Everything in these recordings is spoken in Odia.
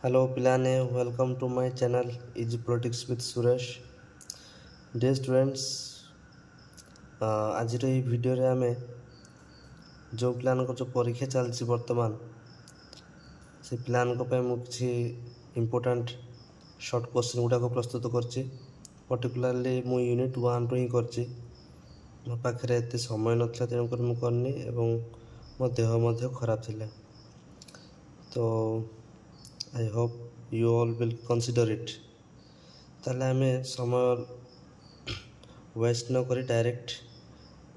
हेलो पिलाने welcome to my channel easy politics with Suresh. Dear students, आज वीडियो रे आमे जो प्लान को जो परीक्षा चलती वर्तमान से प्लान को पे मु किछि इंपोर्टेंट शॉर्ट क्वेश्चन गुडा को प्रस्तुत करछि। पर्टिकुलरली मु यूनिट 1 रो ही करछि। मो पाखरे एते समय नथला तेन कर मु करनी एवं मो देह मध्ये खराब थिला, तो I hope you all will consider it. ताले हमें समय वेस्ट न करी डायरेक्ट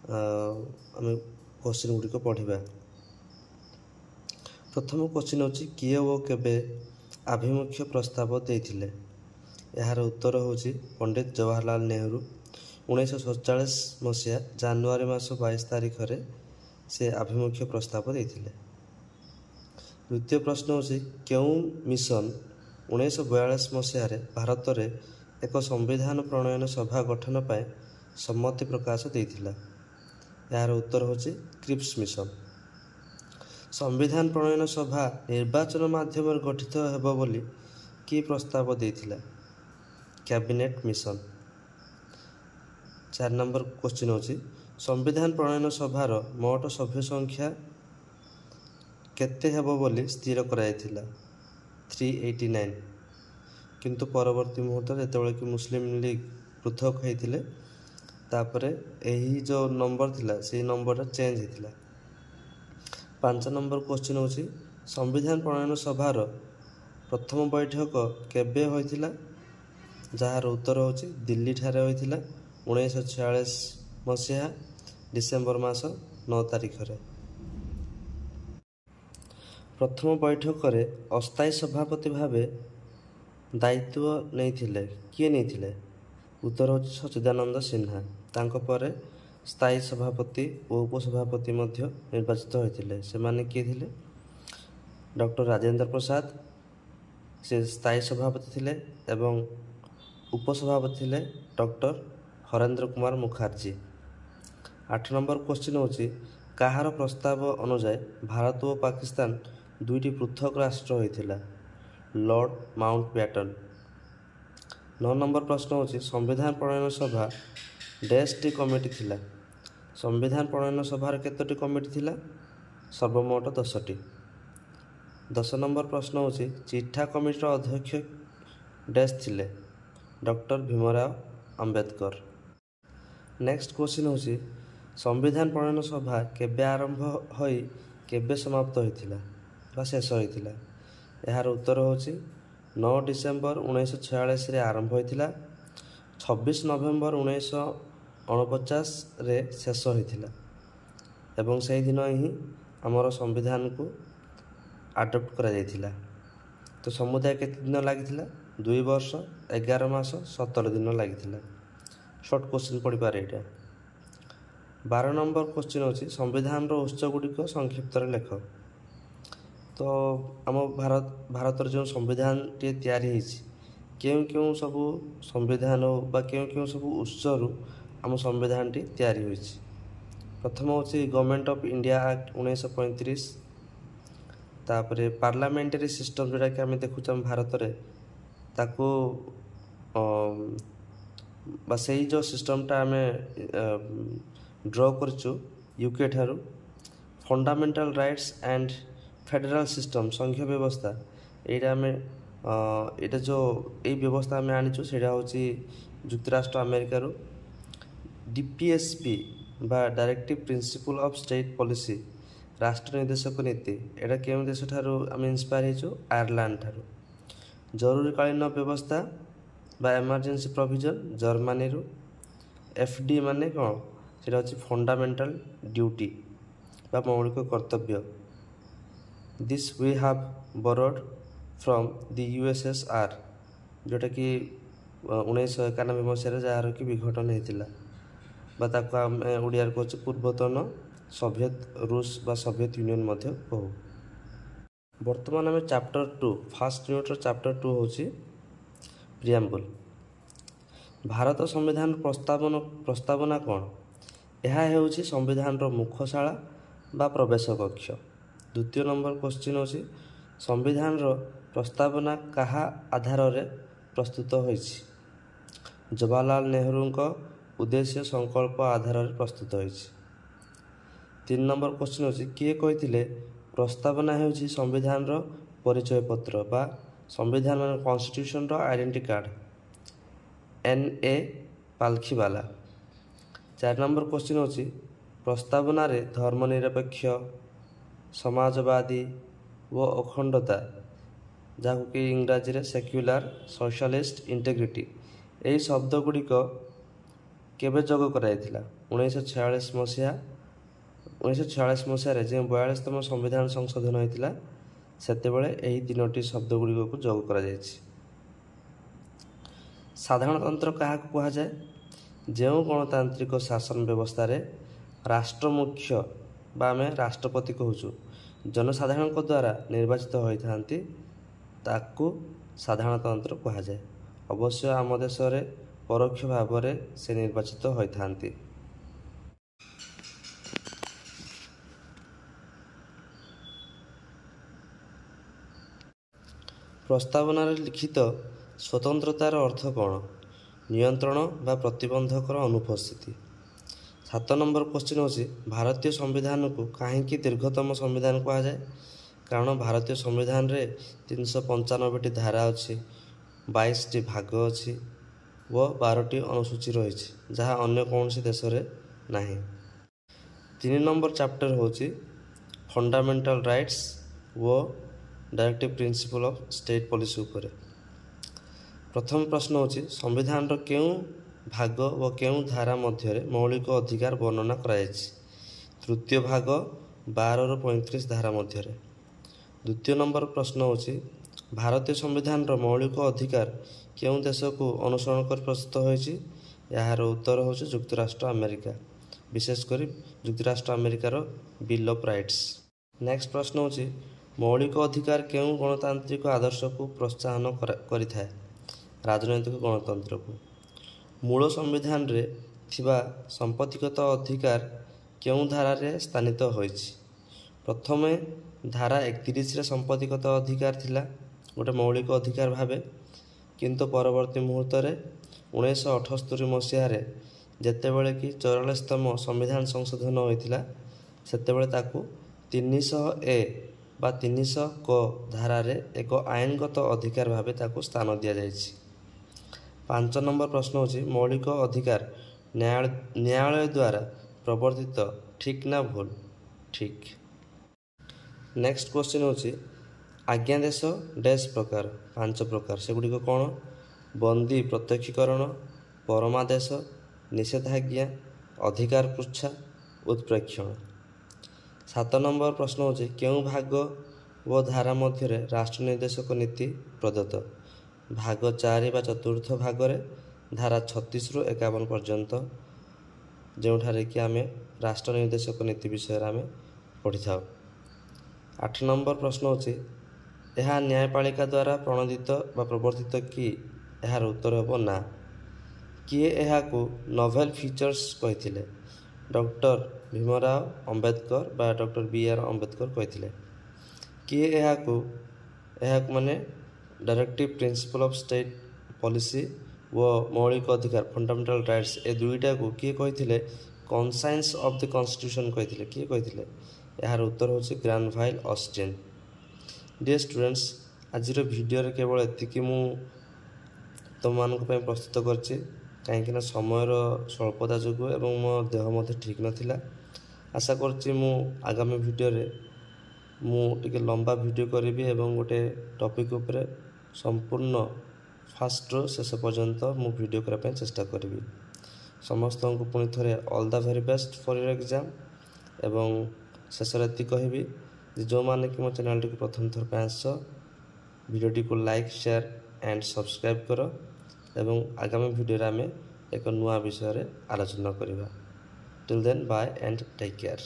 हमें क्वेश्चन गुडी को पढ़िबा। प्रथम क्वेश्चन होची किए वो केबे आभिमुख्य प्रस्ताव देथिले। यार उत्तर होची पंडित जवाहरलाल नेहरू 1947 मसिया जनवरी मास 22 तारिख रे से आभिमुख्य प्रस्ताव देथिले। द्वितीय प्रश्न होची केउ मिशन 1942 मसिया रे भारत रे एक संविधान प्रणयन सभा गठन पाए सम्मति प्रकाश देथिला। यार उत्तर होची क्रिप्स मिशन। संविधान प्रणयन सभा निर्वाचन माध्यम गठित हेबो बोली की प्रस्ताव देथिला। Cabinet mission. 4 नंबर क्वेश्चन होची संविधान प्रणयन सभार मोट सभ्य संख्या केते हेबो बोली स्थिर कराइथिला। 389। किंतु परवर्ती मुहूर्त जेतेबेले कि मुस्लिम लीग पृथक होइथिले तापरे एही जो नंबर थिला से नंबर चेंज हेतिला। 5 नंबर क्वेश्चन होची संविधान प्रणयन सभार प्रथम बैठक केबे होइथिला। जहार उत्तर होची दिल्ली ठारे होइथिला 1946 मसिया डिसेंबर मास 9 तारिख रे। प्रथम बैठक रे अस्थायी सभापति भावे दायित्व नहीं किए नहीं। उत्तर होची सच्चिदानंद सिन्हा। तांको परे स्थायी सभापति और उपसभापति मध्य निर्वाचित होइथिले। से माने किए थिले डॉक्टर राजेंद्र प्रसाद से स्थायी सभापति थिले एवं उपसभापति थिले doctor Harendra Kumar Mukherjee. 8 number question होची काहार प्रस्ताव अनुसार भारत और पाकिस्तान दुईटी पृथक राष्ट्र होइथिला। Lord Mountbatten. 9 नंबर प्रश्न होची संविधान प्रणयन सभा डैश टी कमिटी थिला। संविधान प्रणयन सभार केतोटी कमिटी थिला। सर्वमोट 10टी। 10 नंबर प्रश्न होची चिठा कमिटीर अध्यक्ष डैश थिले। Doctor Bhimrao Ambedkar. Next question होची संविधान प्रणयन सभा केबे आरंभ होई केबे समाप्त होइथिला बा शेष होइथिला। यार उत्तर होची 9 डिसेंबर 1946 रे आरंभ होइथिला। 26 नवेम्बर 1949 रे शेष होइथिला एवं सेही दिन ही हमर संविधान को अडॉप्ट करा जाइथिला। तो समुदाय केते दिन लागिथिला 2 वर्ष 11 मास 17 दिन लागिथिला। शॉर्ट क्वेश्चन पढ़ी पारे एटा। 12 नंबर क्वेश्चन होची संविधान रो उच्च गुडी को संक्षिप्त रे लेख। तो आम भारत जो संविधान टी तैयारी होइछि केउ केउ सब संविधान बा केउ केउ सब उत्सरु आम संविधान टी तैयारी होइछि। प्रथम होछि गवर्नमेंट ऑफ इंडिया एक्ट 1935। तापरे पार्लियामेंटरी सिस्टम जोटा कि आम देखुछ भारत रे ताको बा सेही जो सिस्टमटा आम ड्रॉ करछु यूके ठारू। Fundamental rights and federal system संघीय व्यवस्था एटा आम एटा जो ए व्यवस्था आम आनीचु सेटा होची युक्तराष्ट्र अमेरिका रो। डीपीएसपी बा directive principle of state policy राष्ट्र निर्देशक नीति एटा केउ देश ठारू आम इंस्पायर हेचु आयरलैंड ठारू। जरूरीकालीन व्यवस्था बा इमरजेंसी प्रोविजन जर्मनी रो। एफडी माने कोन सेटा होची फंडामेंटल ड्यूटी बा मौलिक कर्तव्य। This we have borrowed from the USSR जोटा कि 1991 मसीह जार कि विघटन होता ताको आम ओडिया कहूँ पूर्वतन सोवियत रूस बा सोवियत यूनियन मध्य कहू। वर्तमान आम चैप्टर 2 फर्स्ट यूनिट चैप्टर 2 होची प्रिएम्बल। भारत संविधान प्रस्तावना कौन। यह होची संविधान रो मुखशाला बा प्रवेश कक्ष। द्वितीय नंबर क्वेश्चन होची संविधान रो ପ୍ରସ୍ତାବନା କାହା ଆଧାରରେ ପ୍ରସ୍ତୁତ ହୋଇଛି? ଜବାହରଲାଲ ନେହେରୁଙ୍କ ଉଦ୍ଦେଶ୍ୟ ସଂକଳ୍ପ ଆଧାରରେ ପ୍ରସ୍ତୁତ ହୋଇଛି। 3 ନମ୍ବର କ୍ୱେଶ୍ଚିନ୍ ହେଉଛି କିଏ କହିଥିଲେ ପ୍ରସ୍ତାବନା ହେଉଛି ସମ୍ବିଧାନର ପରିଚୟ ପତ୍ର ବା ସମ୍ବିଧାନ ମାନେ କନଷ୍ଟିଟ୍ୟୁସନର identity card? N.A. Palkhivala. 4 number question ହେଉଛି ପ୍ରସ୍ତାବନାରେ ଧର୍ମନିରପେକ୍ଷ, ସମାଜବାଦୀ ଓ ଅଖଣ୍ଡତା, ଯାହାକୁ କି ଇଂରାଜୀରେ ସେକ୍ୟୁଲାର, ସୋଶାଲିଷ୍ଟ, ଇଣ୍ଟିଗ୍ରିଟି, ଏହି ଶବ୍ଦ ଗୁଡ଼ିକ କେବେ ଯୋଗ କରାଯାଇଥିଲା? 1946 ମସିହାରେ ଯେଉଁ 42ତମ ସମ୍ବିଧାନ ସଂଶୋଧନ ହୋଇଥିଲା ସେତେବେଳେ ଏହି 3ଟି ଶବ୍ଦ ଗୁଡ଼ିକକୁ ଯୋଗ କରାଯାଇଛି। ସାଧାରଣତନ୍ତ୍ର କାହାକୁ କୁହାଯାଏ? ଯେଉଁ ଗଣତାନ୍ତ୍ରିକ ଶାସନ ବ୍ୟବସ୍ଥାରେ ରାଷ୍ଟ୍ର ମୁଖ୍ୟ ବା ଆମେ ରାଷ୍ଟ୍ରପତି କହୁଛୁ ଜନସାଧାରଣଙ୍କ ଦ୍ୱାରା ନିର୍ବାଚିତ ହୋଇଥାନ୍ତି ତାକୁ ସାଧାରଣତନ୍ତ୍ର କୁହାଯାଏ। ଅବଶ୍ୟ ଆମ ଦେଶରେ ପରୋକ୍ଷ ଭାବରେ ସେ ନିର୍ବାଚିତ ହୋଇଥାନ୍ତି। ପ୍ରସ୍ତାବନାରେ ଲିଖିତ ସ୍ୱତନ୍ତ୍ରତାର ଅର୍ଥ କ'ଣ? ନିୟନ୍ତ୍ରଣ ବା ପ୍ରତିବନ୍ଧକର ଅନୁପସ୍ଥିତି। 7 ନମ୍ବର କ୍ୱେଶ୍ଚିନ୍ ହେଉଛି ଭାରତୀୟ ସମ୍ବିଧାନକୁ କାହିଁକି ଦୀର୍ଘତମ ସମ୍ବିଧାନ କୁହାଯାଏ? କାରଣ ଭାରତୀୟ ସମ୍ବିଧାନରେ 395ଟି ଧାରା ଅଛି, 22ଟି ଭାଗ ଅଛି ଓ 12ଟି ଅନୁସୂଚୀ ରହିଛି, ଯାହା ଅନ୍ୟ କୌଣସି ଦେଶରେ ନାହିଁ। 3 ନମ୍ବର ଚାପ୍ଟର ହେଉଛି ଫଣ୍ଡାମେଣ୍ଟାଲ ରାଇଟ୍ସ ଓ directive principle of state policy ଉପରେ। ପ୍ରଥମ ପ୍ରଶ୍ନ ହେଉଛି ସମ୍ବିଧାନର କେଉଁ ଭାଗ ଓ କେଉଁ ଧାରା ମଧ୍ୟରେ ମୌଳିକ ଅଧିକାର ବର୍ଣ୍ଣନା କରାଯାଇଛି? ତୃତୀୟ ଭାଗ 12ରୁ 35 ଧାରା ମଧ୍ୟରେ। ଦ୍ୱିତୀୟ ନମ୍ବର ପ୍ରଶ୍ନ ହେଉଛି ଭାରତୀୟ ସମ୍ବିଧାନର ମୌଳିକ ଅଧିକାର କେଉଁ ଦେଶକୁ ଅନୁସରଣ କରି ପ୍ରସ୍ତୁତ ହୋଇଛି? ଏହାର ଉତ୍ତର ହେଉଛି ଯୁକ୍ତରାଷ୍ଟ୍ର ଆମେରିକା, ବିଶେଷ କରି ଯୁକ୍ତରାଷ୍ଟ୍ର ଆମେରିକାର ବିଲ୍ ଅଫ୍ ରାଇଟ୍ସ। ନେକ୍ସଟ ପ୍ରଶ୍ନ ହେଉଛି ମୌଳିକ ଅଧିକାର କେଉଁ ଗଣତାନ୍ତ୍ରିକ ଆଦର୍ଶକୁ ପ୍ରୋତ୍ସାହନ କରିଥାଏ? ରାଜନୈତିକ ଗଣତନ୍ତ୍ରକୁ। ମୂଳ ସମ୍ବିଧାନରେ ଥିବା ସମ୍ପତ୍ତିଗତ ଅଧିକାର କେଉଁ ଧାରାରେ ସ୍ଥାନିତ ହୋଇଛି? ପ୍ରଥମେ ଧାରା 31ରେ ସମ୍ପତ୍ତିଗତ ଅଧିକାର ଥିଲା ଗୋଟେ ମୌଳିକ ଅଧିକାର ଭାବେ, କିନ୍ତୁ ପରବର୍ତ୍ତୀ ମୁହୂର୍ତ୍ତରେ 1978 ମସିହାରେ ଯେତେବେଳେ କି 44ତମ ସମ୍ବିଧାନ ସଂଶୋଧନ ହୋଇଥିଲା ସେତେବେଳେ ତାକୁ 300A ବା 300 କ ଧାରାରେ ଏକ ଆଇନଗତ ଅଧିକାର ଭାବେ ତାକୁ ସ୍ଥାନ ଦିଆଯାଇଛି। 5 ନମ୍ବର ପ୍ରଶ୍ନ ହେଉଛି ମୌଳିକ ଅଧିକାର ନ୍ୟାୟାଳୟ ଦ୍ୱାରା ପ୍ରବର୍ତ୍ତିତ ଠିକ୍ ନା ଭୁଲ? ଠିକ୍। ନେକ୍ସଟ କ୍ୱେଶ୍ଚିନ୍ ହେଉଛି ଆଜ୍ଞାଦେଶ ଡ୍ୟାଶ ପ୍ରକାର? 5 ପ୍ରକାର। ସେଗୁଡ଼ିକ କ'ଣ? ବନ୍ଦୀ ପ୍ରତ୍ୟକ୍ଷୀକରଣ, ପରମାଦେଶ, ନିଷେଧାଜ୍ଞା, ଅଧିକାର ପୃଚ୍ଛା, ଉତ୍ପ୍ରେକ୍ଷଣ। 7 ନମ୍ବର ପ୍ରଶ୍ନ ହେଉଛି କେଉଁ ଭାଗ ଓ ଧାରା ମଧ୍ୟରେ ରାଷ୍ଟ୍ର ନିର୍ଦ୍ଦେଶକ ନୀତି ପ୍ରଦତ୍ତ? ଭାଗ 4 ବା ଚତୁର୍ଥ ଭାଗରେ ଧାରା 36ରୁ 51 ପର୍ଯ୍ୟନ୍ତ, ଯେଉଁଠାରେ କି ଆମେ ରାଷ୍ଟ୍ର ନିର୍ଦ୍ଦେଶକ ନୀତି ବିଷୟରେ ଆମେ ପଢ଼ିଥାଉ। 8 ନମ୍ବର ପ୍ରଶ୍ନ ହେଉଛି ଏହା ନ୍ୟାୟପାଳିକା ଦ୍ୱାରା ପ୍ରଣୋଦିତ ବା ପ୍ରବର୍ତ୍ତିତ କି? ଏହାର ଉତ୍ତର ହେବ ନା। କିଏ ଏହାକୁ ନୋଭେଲ ଫିଚର୍ସ କହିଥିଲେ? ଡକ୍ଟର ଭୀମରାଓ ଅମ୍ବେଦକର ବା ଡକ୍ଟର B.R. ଅମ୍ବେଦକର କହିଥିଲେ। କିଏ ଏହାକୁ ମାନେ ଡାଇରେକ୍ଟିଭ ପ୍ରିନ୍ସିପଲ୍ ଅଫ୍ ଷ୍ଟେଟ୍ ପଲିସି ଓ ମୌଳିକ ଅଧିକାର ଫଣ୍ଡାମେଣ୍ଟାଲ ରାଇଟ୍ସ ଏ ଦୁଇଟାକୁ କିଏ କହିଥିଲେ କନସାଇନ୍ସ ଅଫ୍ ଦି କନଷ୍ଟିଟ୍ୟୁସନ୍ କହିଥିଲେ? କିଏ କହିଥିଲେ? ଏହାର ଉତ୍ତର ହେଉଛି ଗ୍ରାନଭାଇଲ ଅଷ୍ଟିନ୍। ଡିୟର ଷ୍ଟୁଡେଣ୍ଟସ୍, ଆଜିର ଭିଡ଼ିଓରେ କେବଳ ଏତିକି ମୁଁ ତୁମମାନଙ୍କ ପାଇଁ ପ୍ରସ୍ତୁତ କରିଛି, କାହିଁକିନା ସମୟର ସ୍ୱଳ୍ପତା ଯୋଗୁଁ ଏବଂ ମୋ ଦେହ ମଧ୍ୟ ଠିକ୍ ନଥିଲା। ଆଶା କରୁଛି ମୁଁ ଆଗାମୀ ଭିଡ଼ିଓରେ ମୁଁ ଟିକେ ଲମ୍ବା ଭିଡ଼ିଓ କରିବି ଏବଂ ଗୋଟେ ଟପିକ୍ ଉପରେ ସମ୍ପୂର୍ଣ୍ଣ ଫାଷ୍ଟରୁ ଶେଷ ପର୍ଯ୍ୟନ୍ତ ମୁଁ ଭିଡ଼ିଓ କରିବା ପାଇଁ ଚେଷ୍ଟା କରିବି। ସମସ୍ତଙ୍କୁ ପୁଣି ଥରେ all the very best for your exam. ଏବଂ ଶେଷରେ ଏତିକି କହିବି ଯେ ଯେଉଁମାନେ କି ମୋ ଚ୍ୟାନେଲଟିକୁ ପ୍ରଥମ ଥର ପାଇଁ ଆସିଛ ଭିଡ଼ିଓଟିକୁ ଲାଇକ୍, ସେୟାର ଆଣ୍ଡ ସବସ୍କ୍ରାଇବ୍ କର ଏବଂ ଆଗାମୀ ଭିଡ଼ିଓରେ ଆମେ ଏକ ନୂଆ ବିଷୟରେ ଆଲୋଚନା କରିବା। Till then bye and take care.